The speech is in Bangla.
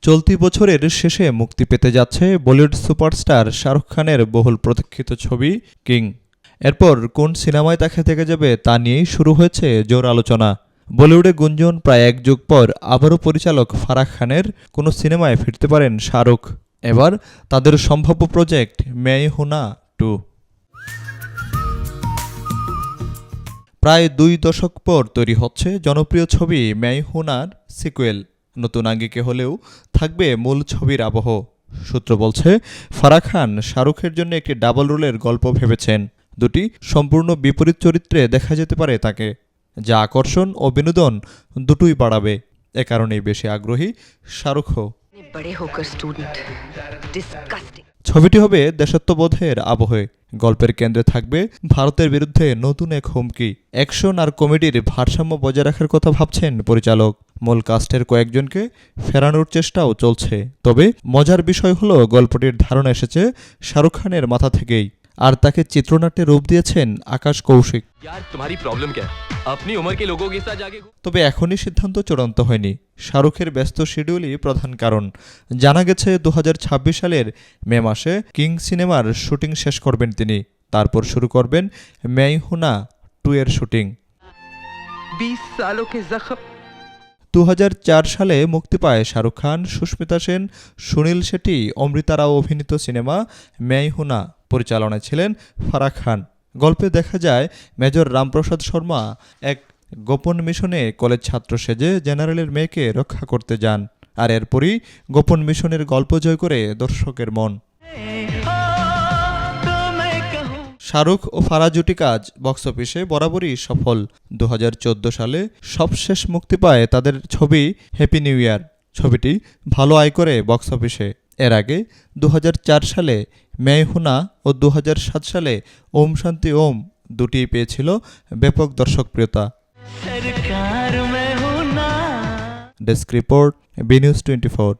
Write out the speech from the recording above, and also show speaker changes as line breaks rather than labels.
চলতি বছরের শেষে মুক্তি পেতে যাচ্ছে বলিউড সুপারস্টার শাহরুখ খানের বহুল প্রতীক্ষিত ছবি কিং। এরপর কোন সিনেমায় তাকে থেকে যাবে তা নিয়েই শুরু হয়েছে জোর আলোচনা। বলিউডে গুঞ্জন প্রায় এক যুগ পর আবারও পরিচালক ফারাহ খানের কোনো সিনেমায় ফিরতে পারেন শাহরুখ। এবার তাদের সম্ভাব্য প্রজেক্ট मैं हूं ना 2। প্রায় 2 দশক পর তৈরি হচ্ছে জনপ্রিয় ছবি मैं हूं नाর সিকুয়েল। নতুন আঙ্গিকে হলেও থাকবে মূল ছবির আবহ। সূত্র বলছে ফারাহ খান শাহরুখের জন্য একটি ডাবল রোলের গল্প ভেবেছেন। দুটি সম্পূর্ণ বিপরীত চরিত্রে দেখা যেতে পারে তাকে, যা আকর্ষণ ও বিনোদন দুটোই বাড়াবে। এ কারণেই বেশি আগ্রহী শাহরুখও। ছবিটি হবে দেশাত্মবোধের আবহে। গল্পের কেন্দ্রে থাকবে ভারতের বিরুদ্ধে নতুন এক হুমকি। অ্যাকশন আর কমেডির ভারসাম্য বজায় রাখার কথা ভাবছেন পরিচালক। মূল কাস্টের কয়েকজনকে ফেরানোর চেষ্টাও চলছে। তবে মজার বিষয় হলো গল্পটির ধারণা এসেছে শাহরুখ খানের মাথা থেকেই, আর তাকে চিত্রনাট্যে রূপ দিয়েছেন আকাশ কৌশিক। তবে এখনই সিদ্ধান্ত চূড়ান্ত হয়নি। শাহরুখের ব্যস্ত শিডিউলই প্রধান কারণ। জানা গেছে 2026 সালের মে মাসে কিং সিনেমার শুটিং শেষ করবেন তিনি। তারপর শুরু করবেন मैं हूं ना 2 এর শুটিং। 2004 সালে মুক্তি পায় শাহরুখ খান, সুস্মিতা সেন, সুনীল শেট্টি, অমৃতা রাও অভিনীত সিনেমা मैं हूं ना পরিচালনায় ছিলেন ফারাহ খান। গল্পে দেখা যায় মেজর রামপ্রসাদ শর্মা এক গোপন মিশনে কলেজ ছাত্র সেজে জেনারেলের মেয়েকে রক্ষা করতে যান, আর এরপরই গোপন মিশনের গল্প জয় করে দর্শকের মন। শাহরুখ ও ফারাহ জুটি কাজ বক্স অফিসে বরাবরই সফল। 2014 সালে সবশেষ মুক্তি পায় তাদের ছবি হ্যাপি নিউ ইয়ার। ছবিটি ভালো আয় করে বক্স অফিসে। এর আগে 2004 সালে मैं हूं ना ও 2007 সালে ওম শান্তি ওম দুটিই পেয়েছিল ব্যাপক দর্শকপ্রিয়তা। Desk report, B News 24।